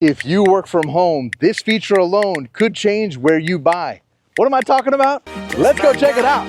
If you work from home, this feature alone could change where you buy. What am I talking about? Let's go check it out.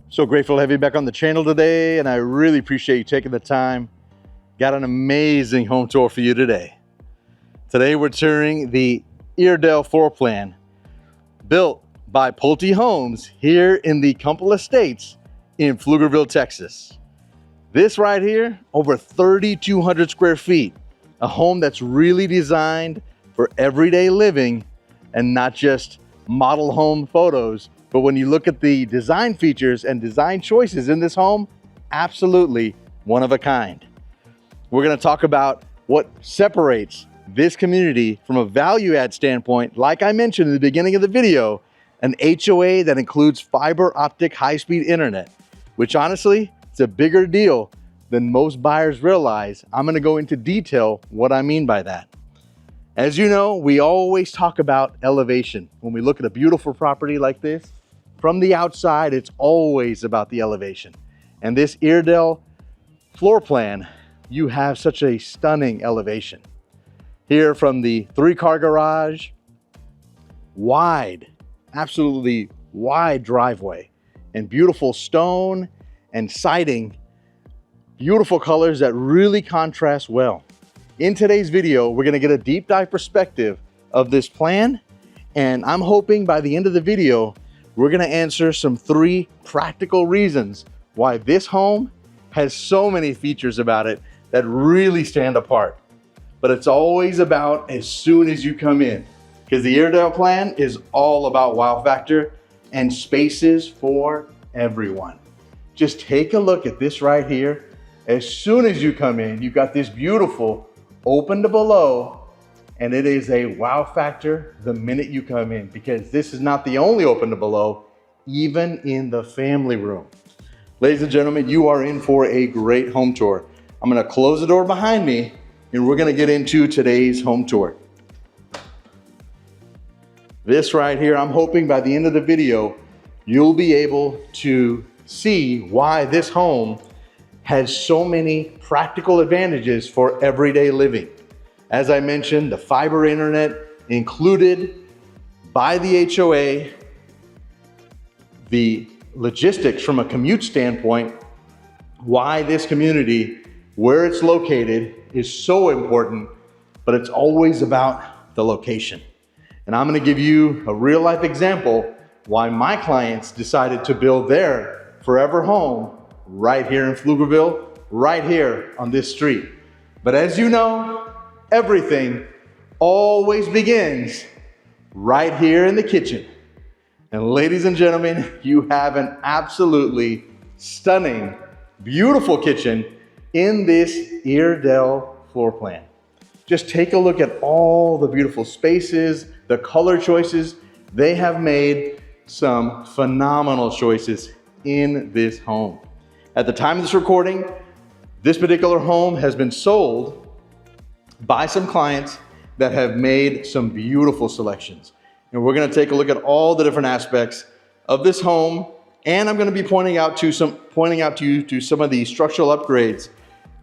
So grateful to have you back on the channel today, and I really appreciate you taking the time. Got an amazing home tour for you today. Today we're touring the Iredell floor plan built by Pulte Homes here in the Kuempel Estates in Pflugerville, Texas. This right here, over 3,200 square feet, a home that's really designed for everyday living and not just model home photos. But when you look at the design features and design choices in this home, absolutely one of a kind. We're going to talk about what separates this community from a value add standpoint. Like I mentioned in the beginning of the video, an HOA that includes fiber optic high-speed internet, which honestly, it's a bigger deal than most buyers realize. I'm going to go into detail what I mean by that. As you know, we always talk about elevation. When we look at a beautiful property like this, from the outside, it's always about the elevation. And this Iredell floor plan, you have such a stunning elevation. Here from the 3-car garage, wide, absolutely wide driveway, and beautiful stone and siding, beautiful colors that really contrast well. In today's video, we're gonna get a deep dive perspective of this plan, and I'm hoping by the end of the video, we're gonna answer some 3 practical reasons why this home has so many features about it that really stand apart. But it's always about as soon as you come in, because the Iredell plan is all about wow factor and spaces for everyone. Just take a look at this right here. As soon as you come in, you've got this beautiful open to below, and it is a wow factor the minute you come in, because this is not the only open to below, even in the family room. Ladies and gentlemen, you are in for a great home tour. I'm gonna close the door behind me, and we're gonna get into today's home tour. This right here, I'm hoping by the end of the video, you'll be able to see why this home has so many practical advantages for everyday living. As I mentioned, the fiber internet included by the HOA, the logistics from a commute standpoint, why this community, where it's located, is so important, but it's always about the location. And I'm gonna give you a real life example why my clients decided to build their forever home right here in Pflugerville, right here on this street. But as you know, everything always begins right here in the kitchen. And ladies and gentlemen, you have an absolutely stunning, beautiful kitchen in this Iredell floor plan. Just take a look at all the beautiful spaces, the color choices. They have made some phenomenal choices in this home. At the time of this recording, this particular home has been sold by some clients that have made some beautiful selections. And we're gonna take a look at all the different aspects of this home, and I'm gonna be pointing out to you some of the structural upgrades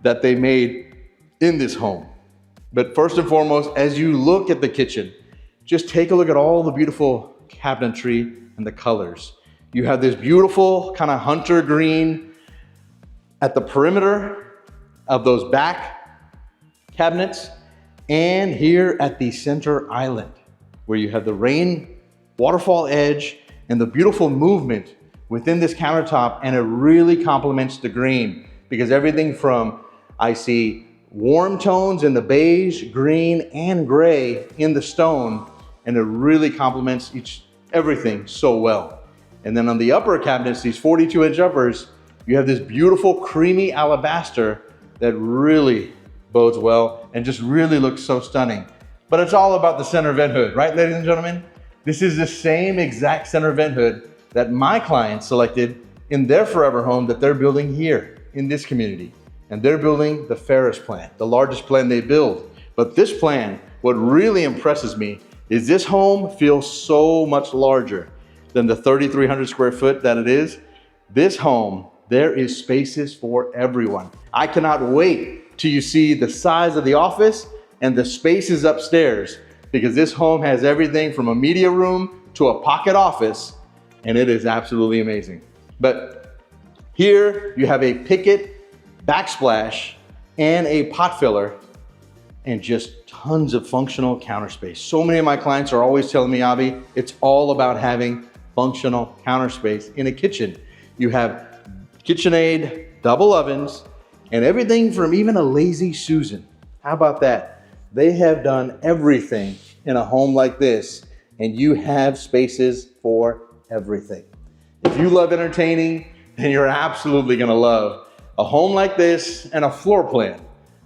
that they made in this home. But first and foremost, as you look at the kitchen, just take a look at all the beautiful cabinetry and the colors. You have this beautiful kind of hunter green at the perimeter of those back cabinets, and here at the center island, where you have the rain waterfall edge and the beautiful movement within this countertop, and it really complements the green, because everything from, I see warm tones in the beige, green, and gray in the stone, and it really complements everything so well. And then on the upper cabinets, these 42-inch uppers, you have this beautiful creamy alabaster that really bodes well and just really looks so stunning. But it's all about the center vent hood, right, ladies and gentlemen? This is the same exact center vent hood that my clients selected in their forever home that they're building here in this community. And they're building the fairest plan, the largest plan they build. But this plan, what really impresses me is this home feels so much larger than the 3,300 square foot that it is. This home, there is spaces for everyone. I cannot wait till you see the size of the office and the spaces upstairs, because this home has everything from a media room to a pocket office, and it is absolutely amazing. But here you have a picket backsplash and a pot filler and just tons of functional counter space. So many of my clients are always telling me, Abbi, it's all about having functional counter space in a kitchen. You have KitchenAid, double ovens, and everything from even a Lazy Susan. How about that? They have done everything in a home like this, and you have spaces for everything. If you love entertaining, then you're absolutely gonna love a home like this and a floor plan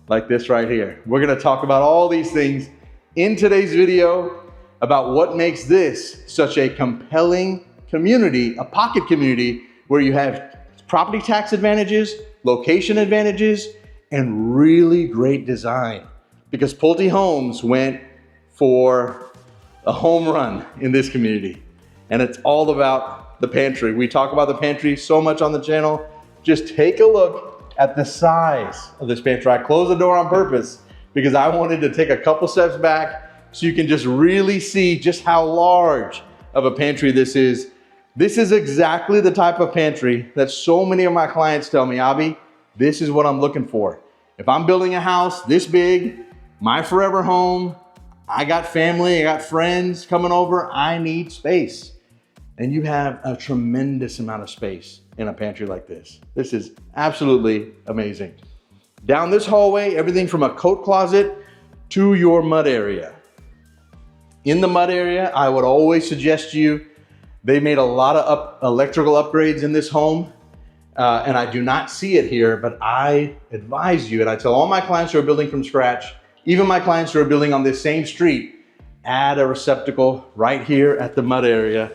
like this right here. We're gonna talk about all these things in today's video about what makes this such a compelling community, a pocket community where you have property tax advantages, location advantages, and really great design. Because Pulte Homes went for a home run in this community. And it's all about the pantry. We talk about the pantry so much on the channel. Just take a look at the size of this pantry. I closed the door on purpose because I wanted to take a couple steps back so you can just really see just how large of a pantry this is. This is exactly the type of pantry that so many of my clients tell me, Abbi, this is what I'm looking for. If I'm building a house this big, my forever home, I got family, I got friends coming over, I need space. And you have a tremendous amount of space in a pantry like this. This is absolutely amazing. Down this hallway, everything from a coat closet to your mud area. In the mud area, I would always suggest you, they made a lot of electrical upgrades in this home, and I do not see it here, but I advise you, and I tell all my clients who are building from scratch, even my clients who are building on this same street, add a receptacle right here at the mud area.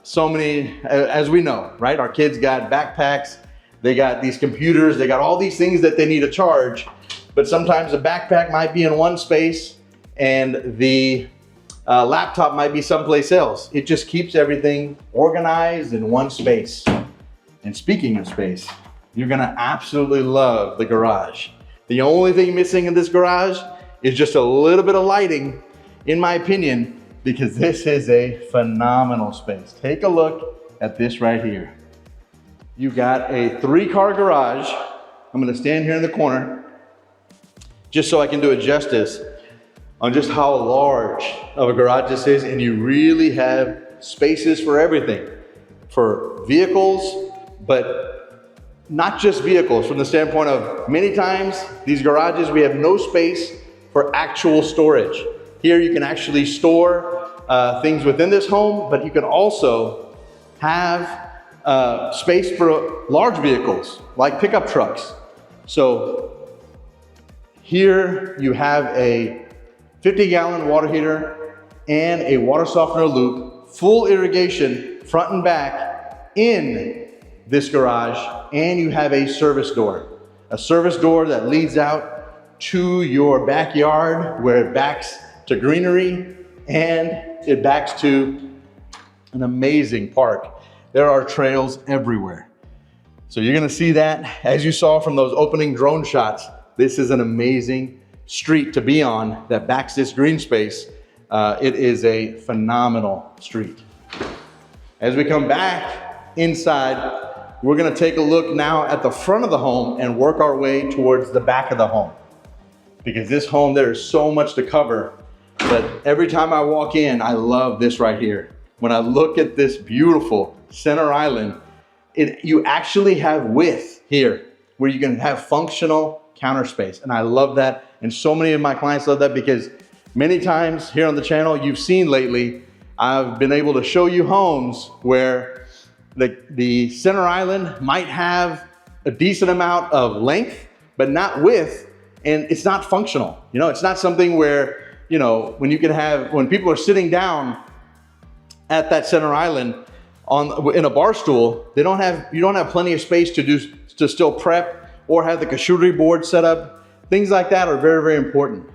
So many, as we know, right? Our kids got backpacks, they got these computers, they got all these things that they need to charge, but sometimes the backpack might be in one space and the laptop might be someplace else. It just keeps everything organized in one space. And speaking of space, you're gonna absolutely love the garage. The only thing missing in this garage is just a little bit of lighting, in my opinion, because this is a phenomenal space. Take a look at this right here. You got a 3-car garage. I'm gonna stand here in the corner just so I can do it justice on just how large of a garage this is, and you really have spaces for everything. For vehicles, but not just vehicles, from the standpoint of many times, these garages, we have no space for actual storage. Here you can actually store things within this home, but you can also have space for large vehicles like pickup trucks. So here you have a 50-gallon water heater and a water softener loop, full irrigation front and back in this garage, and you have a service door that leads out to your backyard where it backs to greenery and it backs to an amazing park. There are trails everywhere. So you're gonna see that, as you saw from those opening drone shots, this is an amazing street to be on that backs this green space. It is a phenomenal street. As we come back inside, we're gonna take a look now at the front of the home and work our way towards the back of the home. Because this home, there is so much to cover, but every time I walk in, I love this right here. When I look at this beautiful center island, you actually have width here where you can have functional counter space. And I love that. And so many of my clients love that, because many times here on the channel, you've seen lately, I've been able to show you homes where the center island might have a decent amount of length, but not width, and it's not functional. You know, it's not something where, you know, when people are sitting down at that center island, in a bar stool, you don't have plenty of space to still prep or have the charcuterie board set up. Things like that are very, very important.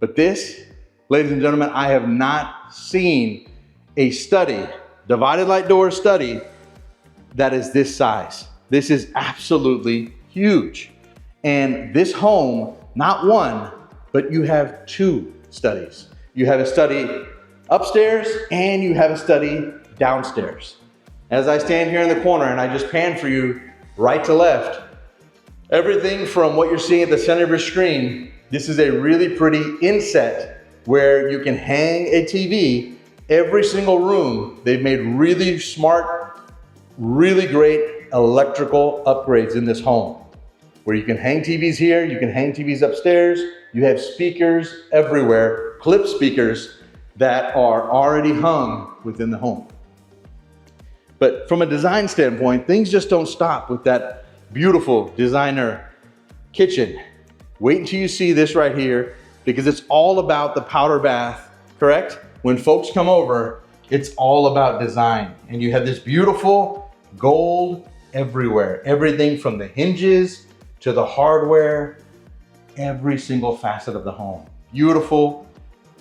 But this, ladies and gentlemen, I have not seen a study, divided light door study, that is this size. This is absolutely huge. And this home, not one, but you have two studies. You have a study upstairs and you have a study downstairs. As I stand here in the corner and I just pan for you right to left, everything from what you're seeing at the center of your screen, this is a really pretty inset where you can hang a TV. Every single room, they've made really smart, really great electrical upgrades in this home, where you can hang TVs here, you can hang TVs upstairs, you have speakers everywhere, clip speakers that are already hung within the home. But from a design standpoint, things just don't stop with that beautiful designer kitchen. Wait until you see this right here, because it's all about the powder bath, correct? When folks come over, it's all about design. And you have this beautiful gold everywhere. Everything from the hinges to the hardware, every single facet of the home. Beautiful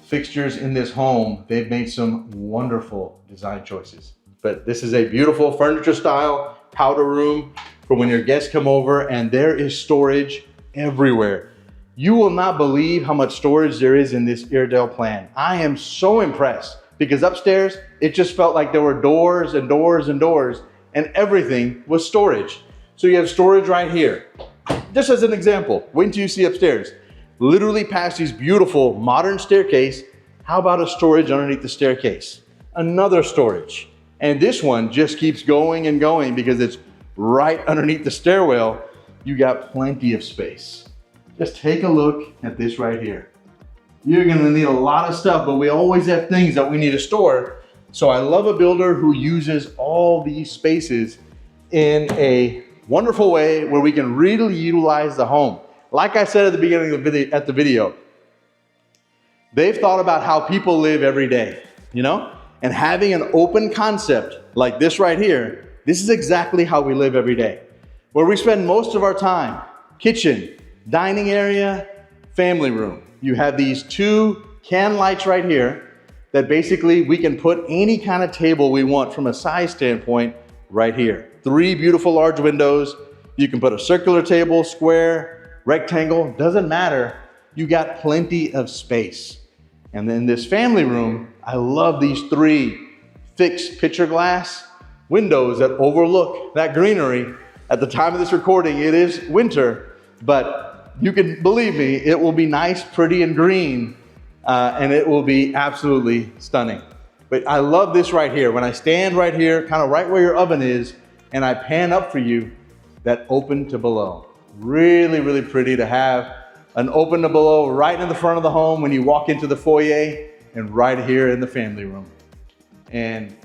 fixtures in this home. They've made some wonderful design choices. But this is a beautiful furniture style powder room for when your guests come over, and there is storage everywhere. You will not believe how much storage there is in this Iredell plan. I am so impressed, because upstairs, it just felt like there were doors and doors and doors, and everything was storage. So you have storage right here. Just as an example, wait until you see upstairs. Literally past these beautiful modern staircase, how about a storage underneath the staircase? Another storage. And this one just keeps going and going because it's right underneath the stairwell. You got plenty of space. Just take a look at this right here. You're gonna need a lot of stuff, but we always have things that we need to store. So I love a builder who uses all these spaces in a wonderful way where we can really utilize the home. Like I said at the beginning of the video, they've thought about how people live every day, you know? And having an open concept like this right here, this is exactly how we live every day. Where we spend most of our time, kitchen, dining area, family room. You have these two can lights right here that basically we can put any kind of table we want from a size standpoint right here. 3 beautiful large windows. You can put a circular table, square, rectangle, doesn't matter. You got plenty of space. And then this family room, I love these 3 fixed picture glass windows that overlook that greenery. At the time of this recording, it is winter, but you can believe me, it will be nice, pretty, and green, and it will be absolutely stunning. But I love this right here. When I stand right here, kind of right where your oven is, and I pan up for you, that open to below. Really, really pretty to have an open to below right in the front of the home when you walk into the foyer, and right here in the family room. And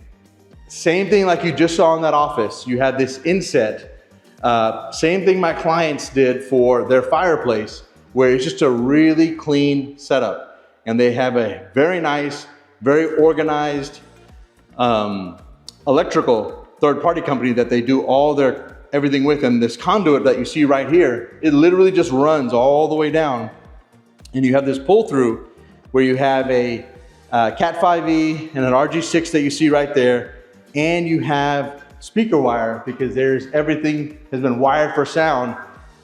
same thing like you just saw in that office. You had this inset. Same thing my clients did for their fireplace, where it's just a really clean setup. And they have a very nice, very organized electrical third-party company that they do all their everything with. And this conduit that you see right here, it literally just runs all the way down. And you have this pull-through where you have a Cat 5e and an RG6 that you see right there. And you have speaker wire, because there's everything has been wired for sound.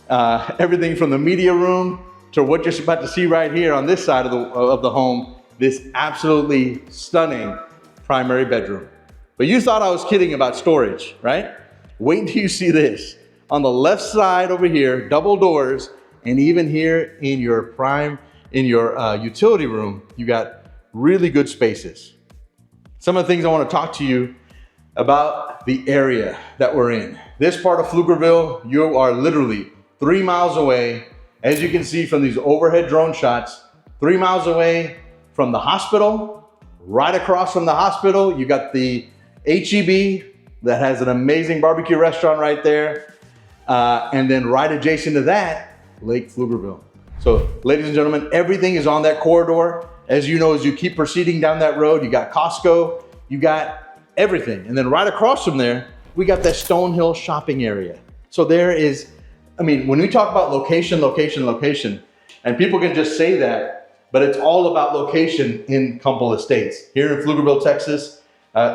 Everything from the media room to what you're about to see right here on this side of the home, this absolutely stunning primary bedroom. But you thought I was kidding about storage, right? Wait until you see this. On the left side over here, double doors, and even here in your utility room, you got really good spaces. Some of the things I want to talk to you about the area that we're in. This part of Pflugerville, you are literally 3 miles away. As you can see from these overhead drone shots, 3 miles away from the hospital. Right across from the hospital, you got the HEB that has an amazing barbecue restaurant right there. And then right adjacent to that, Lake Pflugerville. So ladies and gentlemen, everything is on that corridor. As you know, as you keep proceeding down that road, you got Costco, you got everything. And then right across from there, we got that Stonehill shopping area. So there is, I mean, when we talk about location, location, location, and people can just say that, but it's all about location in Kuempel Estates. Here in Pflugerville, Texas,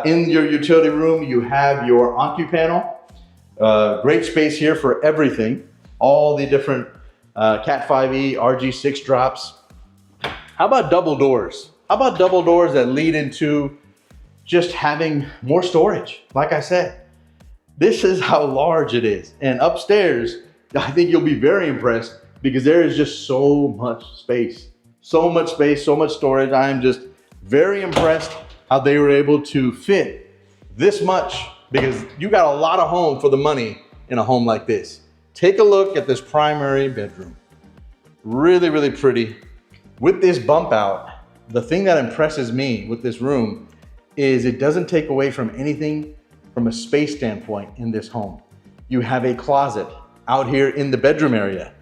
in your utility room, you have your OncuPanel. Great space here for everything. All the different Cat 5e, RG6 drops. How about double doors? How about double doors that lead into just having more storage? Like I said, this is how large it is. And upstairs, I think you'll be very impressed because there is just so much space. So much space, so much storage. I am just very impressed how they were able to fit this much, because you got a lot of home for the money in a home like this. Take a look at this primary bedroom. Really, really pretty. With this bump out, the thing that impresses me with this room is it doesn't take away from anything from a space standpoint in this home. You have a closet out here in the bedroom area.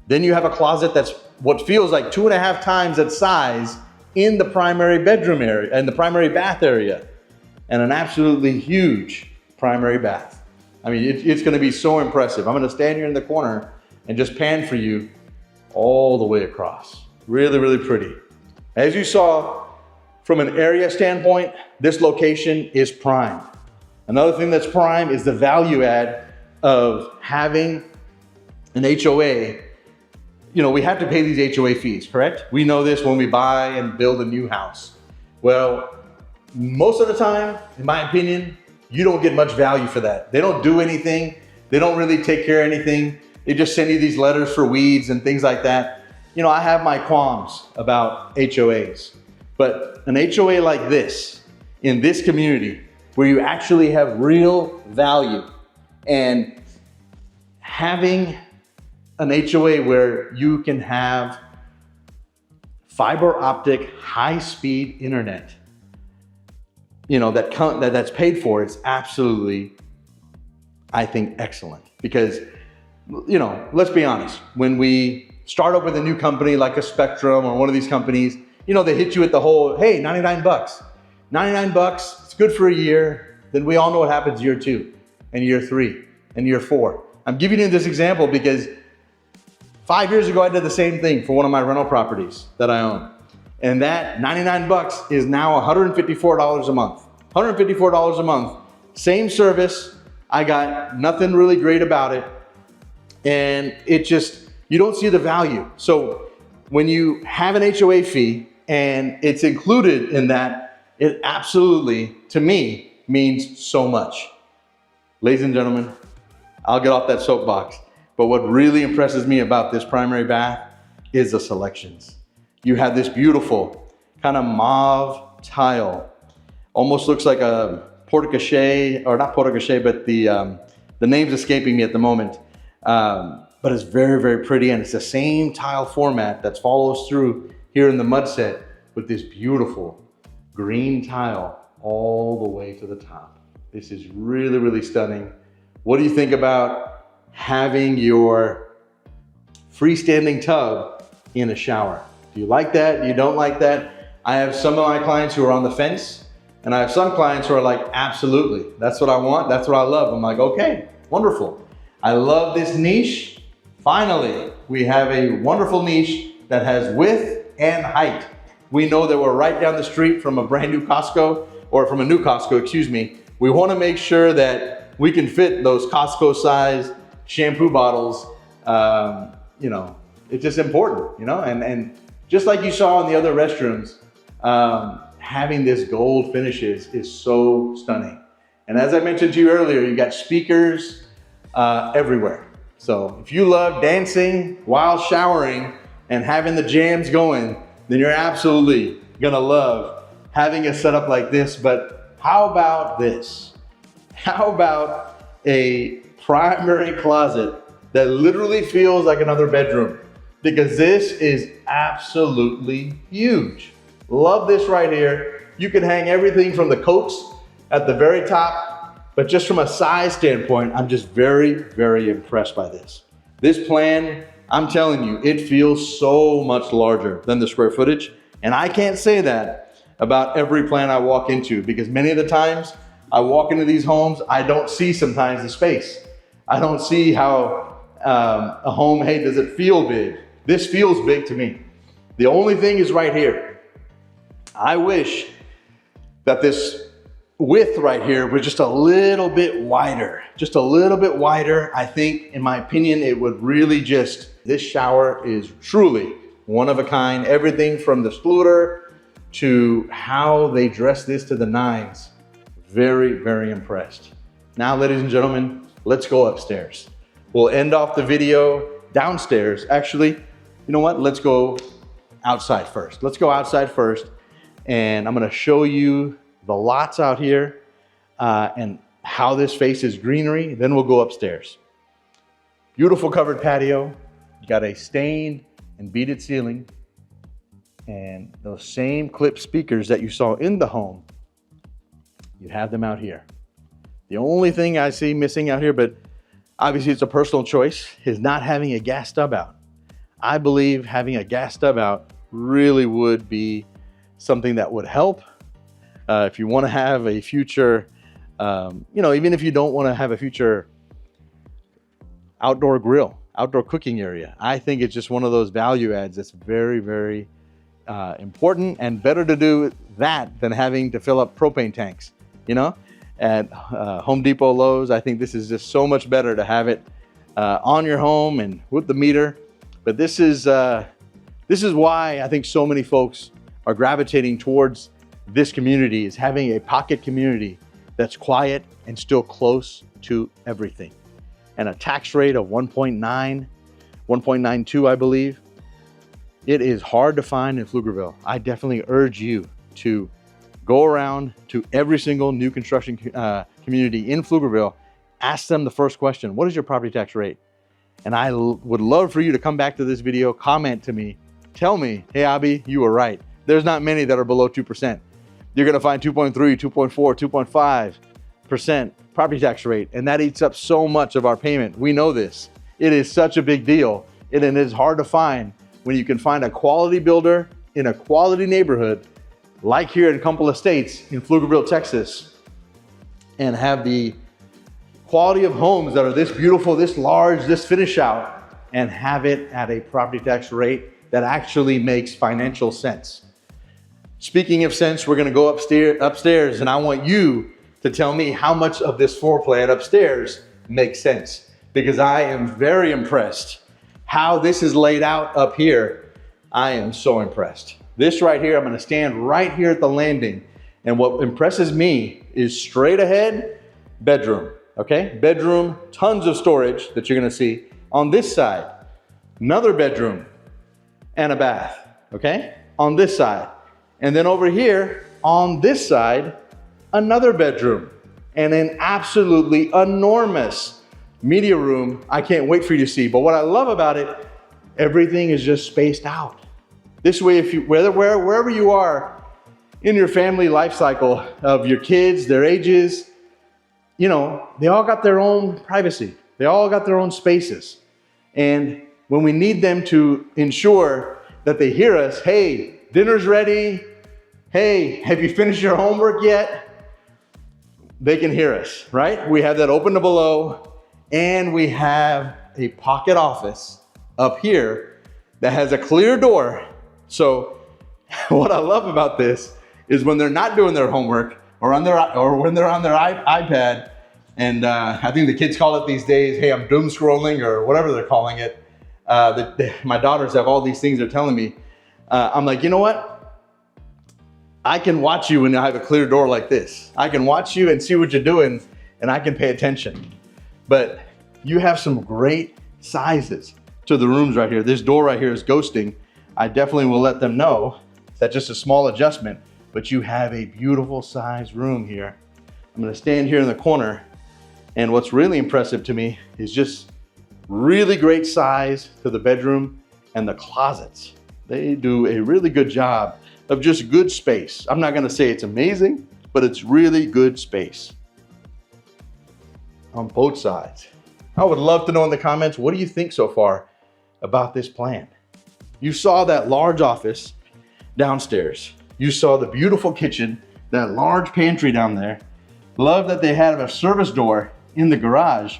Then you have a closet that's what feels like 2.5 times its size in the primary bedroom area and the primary bath area, and an absolutely huge primary bath. I mean, it's gonna be so impressive. I'm gonna stand here in the corner and just pan for you all the way across. Really, really pretty. As you saw, from an area standpoint, this location is prime. Another thing that's prime is the value add of having an HOA. You know, we have to pay these HOA fees, correct? We know this when we buy and build a new house. Well, most of the time, in my opinion, you don't get much value for that. They don't do anything. They don't really take care of anything. They just send you these letters for weeds and things like that. You know, I have my qualms about HOAs, but an HOA like this, in this community, where you actually have real value, and having an HOA where you can have fiber optic high-speed internet, you know, that's paid for, is absolutely, I think, excellent. Because, you know, let's be honest, when we start up with a new company like a Spectrum or one of these companies, you know, they hit you with the whole, hey, 99 bucks. 99 bucks, it's good for a year. Then we all know what happens year 2 and year 3 and year 4. I'm giving you this example because 5 years ago, I did the same thing for one of my rental properties that I own. And that 99 bucks is now $154 a month. $154 a month, same service. I got nothing really great about it. And it just, you don't see the value. So when you have an HOA fee and it's included in that, it absolutely, to me, means so much. Ladies and gentlemen, I'll get off that soapbox. But what really impresses me about this primary bath is the selections. You have this beautiful kind of mauve tile. Almost looks like a porte-cochere, or not porte-cochere, but the name's escaping me at the moment. But it's very, very pretty, and it's the same tile format that follows through here in the mud set with this beautiful green tile all the way to the top. This is really, really stunning. What do you think about having your freestanding tub in a shower? Do you like that? You don't like that? I have some of my clients who are on the fence, and I have some clients who are like, absolutely, that's what I want, that's what I love. I'm like, okay, wonderful. I love this niche. Finally, we have a wonderful niche that has width and height. We know that we're right down the street from a brand new Costco, or from a new Costco, excuse me. We want to make sure that we can fit those Costco size shampoo bottles. You know, it's just important, you know, and just like you saw in the other restrooms, having this gold finishes is so stunning. And as I mentioned to you earlier, you got speakers everywhere. So if you love dancing while showering and having the jams going, then you're absolutely gonna love having a setup like this. But how about this? How about a primary closet that literally feels like another bedroom? Because this is absolutely huge. Love this right here. You can hang everything from the coats at the very top, but just from a size standpoint, I'm just very, very impressed by this. This plan, I'm telling you, it feels so much larger than the square footage. And I can't say that about every plan I walk into, because many of the times I walk into these homes, I don't see sometimes the space. I don't see how a home, hey, does it feel big? This feels big to me. The only thing is right here. I wish that this width right here was just a little bit wider. Just a little bit wider. I think, in my opinion, it would really just, this shower is truly one of a kind. Everything from the spluter to how they dress this to the nines. Very, very impressed. Now, ladies and gentlemen, let's go upstairs. We'll end off the video downstairs. Actually, you know what? Let's go outside first. Let's go outside first, and I'm gonna show you the lots out here and how this faces greenery. Then we'll go upstairs. Beautiful covered patio. You got a stained and beaded ceiling, and those same clip speakers that you saw in the home, you have them out here. The only thing I see missing out here, but obviously it's a personal choice, is not having a gas stub out. I believe having a gas stub out really would be something that would help. If you want to have a future, even if you don't want to have a future outdoor grill, outdoor cooking area, I think it's just one of those value adds that's very, very important, and better to do that than having to fill up propane tanks, at Home Depot, Lowe's. I think this is just so much better to have it on your home and with the meter. But this is why I think so many folks are gravitating towards this community, is having a pocket community that's quiet and still close to everything. And a tax rate of 1.92, I believe. It is hard to find in Pflugerville. I definitely urge you to go around to every single new construction community in Pflugerville. Ask them the first question: what is your property tax rate? And I would love for you to come back to this video, comment to me, tell me, hey, Abbi, you were right. There's not many that are below 2%. You're gonna find 2.3, 2.4, 2.5% property tax rate, and that eats up so much of our payment. We know this. It is such a big deal, and it is hard to find when you can find a quality builder in a quality neighborhood, like here in Kuempel Estates in Pflugerville, Texas, and have the quality of homes that are this beautiful, this large, this finish out, and have it at a property tax rate that actually makes financial sense. Speaking of sense, we're gonna go upstairs, and I want you to tell me how much of this floor plan upstairs makes sense, because I am very impressed how this is laid out up here. I am so impressed. This right here, I'm gonna stand right here at the landing, and what impresses me is straight ahead, bedroom. Okay, bedroom, tons of storage that you're gonna see. On this side, another bedroom and a bath, okay? On this side. And then over here, on this side, another bedroom and an absolutely enormous media room. I can't wait for you to see. But what I love about it, everything is just spaced out. This way, if you, wherever you are in your family life cycle of your kids, their ages, they all got their own privacy. They all got their own spaces. And when we need them to ensure that they hear us, hey, dinner's ready. Hey, have you finished your homework yet? They can hear us, right? We have that open to below, and we have a pocket office up here that has a clear door. So what I love about this is when they're not doing their homework or when they're on their iPad, and I think the kids call it these days, hey, I'm doom scrolling or whatever they're calling it. My daughters have all these things they're telling me. I'm like, you know what? I can watch you when I have a clear door like this. I can watch you and see what you're doing, and I can pay attention. But you have some great sizes to the rooms right here. This door right here is ghosting. I definitely will let them know that's just a small adjustment, but you have a beautiful size room here. I'm gonna stand here in the corner, and what's really impressive to me is just really great size to the bedroom and the closets. They do a really good job of just good space. I'm not gonna say it's amazing, but it's really good space on both sides. I would love to know in the comments, what do you think so far about this plan? You saw that large office downstairs. You saw the beautiful kitchen, that large pantry down there. Love that they have a service door in the garage.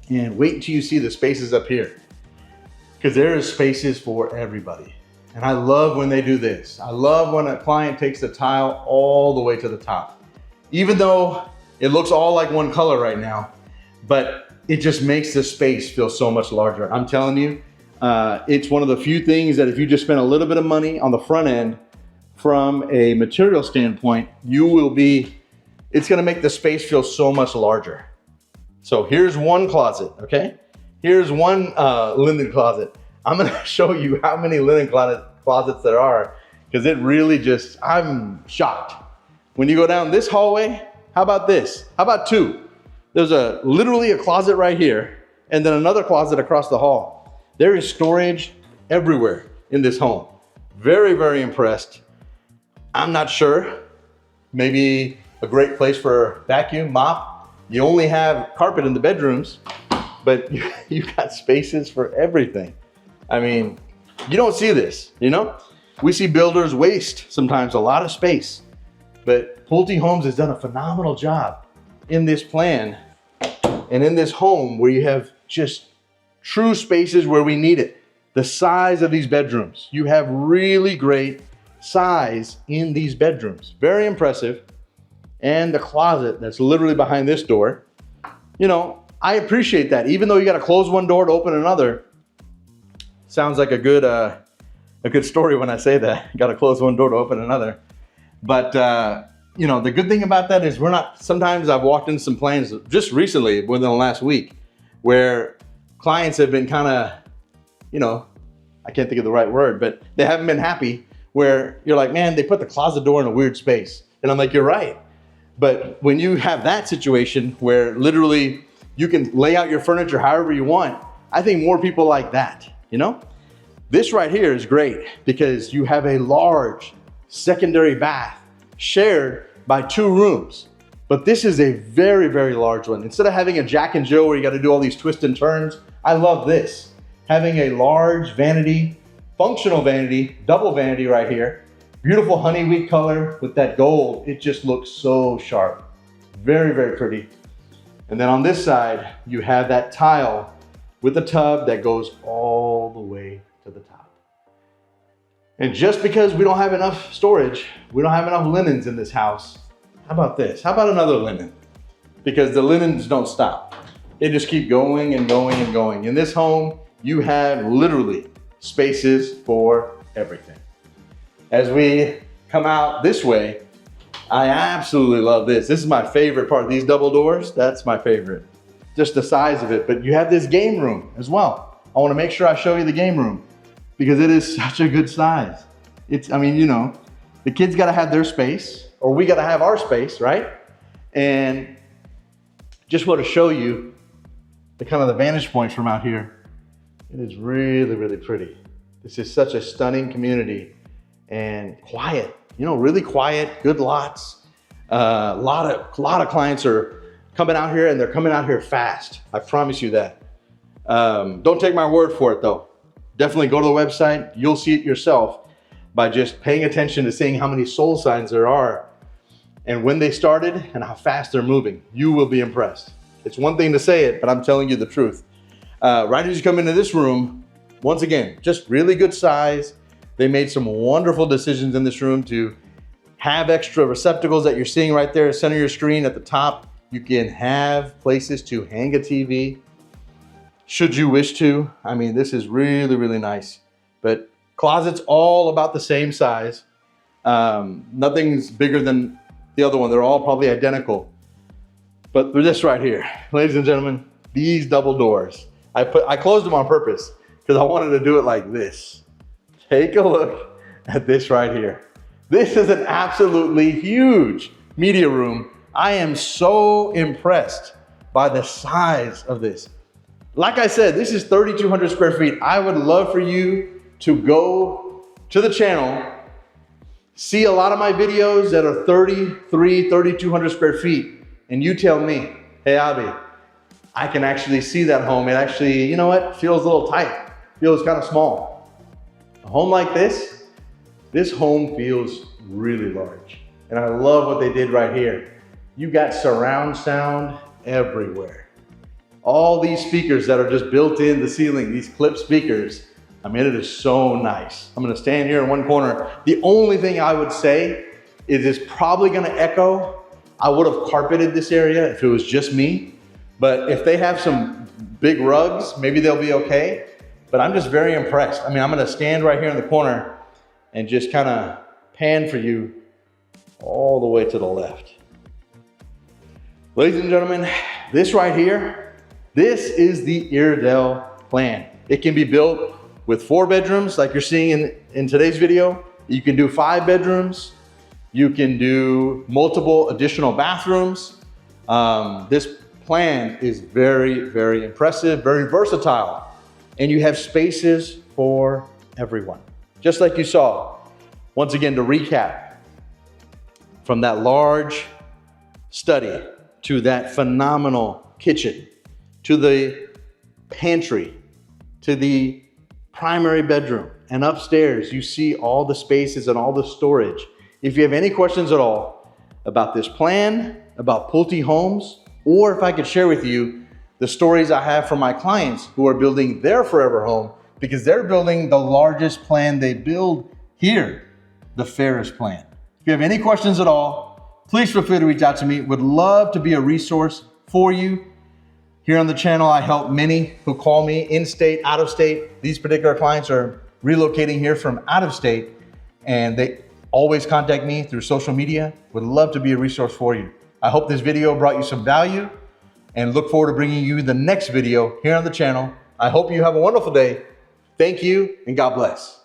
And wait until you see the spaces up here, because there is spaces for everybody. And I love when they do this. I love when a client takes the tile all the way to the top. Even though it looks all like one color right now, but it just makes the space feel so much larger. I'm telling you, it's one of the few things that if you just spend a little bit of money on the front end from a material standpoint, it's gonna make the space feel so much larger. So here's one closet, okay? Here's one linen closet. I'm gonna show you how many linen closets there are, because it really just, I'm shocked. When you go down this hallway, how about this? How about two? There's literally a closet right here, and then another closet across the hall. There is storage everywhere in this home. Very, very impressed. I'm not sure, maybe a great place for vacuum, mop. You only have carpet in the bedrooms, but you've got spaces for everything. I mean, you don't see this, you know? We see builders waste sometimes a lot of space, but Pulte Homes has done a phenomenal job in this plan and in this home where you have just true spaces where we need it. The size of these bedrooms, you have really great size in these bedrooms. Very impressive. And the closet that's literally behind this door, you know, I appreciate that. Even though you got to close one door to open another, sounds like a good story when I say that. Got to close one door to open another. But you know, the good thing about that is sometimes I've walked into some plans just recently, within the last week, where clients have been kind of, you know, I can't think of the right word, but they haven't been happy, where you're like, man, they put the closet door in a weird space. And I'm like, you're right. But when you have that situation where literally you can lay out your furniture however you want, I think more people like that, you know? This right here is great because you have a large secondary bath shared by 2 rooms. But this is a very, very large one. Instead of having a Jack and Jill where you got to do all these twists and turns, I love this. Having a large vanity, functional vanity, double vanity right here. Beautiful honey wheat color with that gold. It just looks so sharp. Very, very pretty. And then on this side, you have that tile with a tub that goes all the way to the top. And just because we don't have enough storage, we don't have enough linens in this house, how about this? How about another linen? Because the linens don't stop. They just keep going and going and going. In this home, you have literally spaces for everything. As we come out this way, I absolutely love this. This is my favorite part. These double doors, that's my favorite. Just the size of it. But you have this game room as well. I want to make sure I show you the game room because it is such a good size. I mean, you know, the kids got to have their space, or we got to have our space, right? And just want to show you the kind of the vantage points from out here. It is really, really pretty. This is such a stunning community. And quiet, you know, really quiet, good lots. A lot of clients are coming out here, and they're coming out here fast. I promise you that. Don't take my word for it though. Definitely go to the website. You'll see it yourself by just paying attention to seeing how many sold signs there are and when they started and how fast they're moving. You will be impressed. It's one thing to say it, but I'm telling you the truth. Right as you come into this room, once again, just really good size. They made some wonderful decisions in this room to have extra receptacles that you're seeing right there, center of your screen at the top. You can have places to hang a TV, should you wish to. I mean, this is really, really nice. But closets all about the same size. Nothing's bigger than the other one. They're all probably identical. But for this right here, ladies and gentlemen, these double doors, I closed them on purpose because I wanted to do it like this. Take a look at this right here. This is an absolutely huge media room. I am so impressed by the size of this. Like I said, this is 3,200 square feet. I would love for you to go to the channel, see a lot of my videos that are 3,200 square feet, and you tell me, hey, Abbi, I can actually see that home. It actually, you know what, feels a little tight, feels kind of small. A home like this home feels really large. And I love what they did right here. You got surround sound everywhere. All these speakers that are just built in the ceiling, these clip speakers, I mean, it is so nice. I'm gonna stand here in one corner. The only thing I would say is it's probably gonna echo. I would have carpeted this area if it was just me, but if they have some big rugs, maybe they'll be okay. But I'm just very impressed. I mean, I'm gonna stand right here in the corner and just kind of pan for you all the way to the left. Ladies and gentlemen, this right here, this is the Iredell plan. It can be built with 4 bedrooms like you're seeing in today's video. You can do 5 bedrooms. You can do multiple additional bathrooms. This plan is very, very impressive, very versatile. And you have spaces for everyone. Just like you saw. Once again, to recap, from that large study to that phenomenal kitchen, to the pantry, to the primary bedroom, and upstairs, you see all the spaces and all the storage. If you have any questions at all about this plan, about Pulte Homes, or if I could share with you the stories I have from my clients who are building their forever home, because they're building the largest plan they build here, the fairest plan. If you have any questions at all, please feel free to reach out to me. Would love to be a resource for you. Here on the channel, I help many who call me in-state, out-of-state. These particular clients are relocating here from out of state, and they always contact me through social media. Would love to be a resource for you. I hope this video brought you some value, and look forward to bringing you the next video here on the channel. I hope you have a wonderful day. Thank you, and God bless.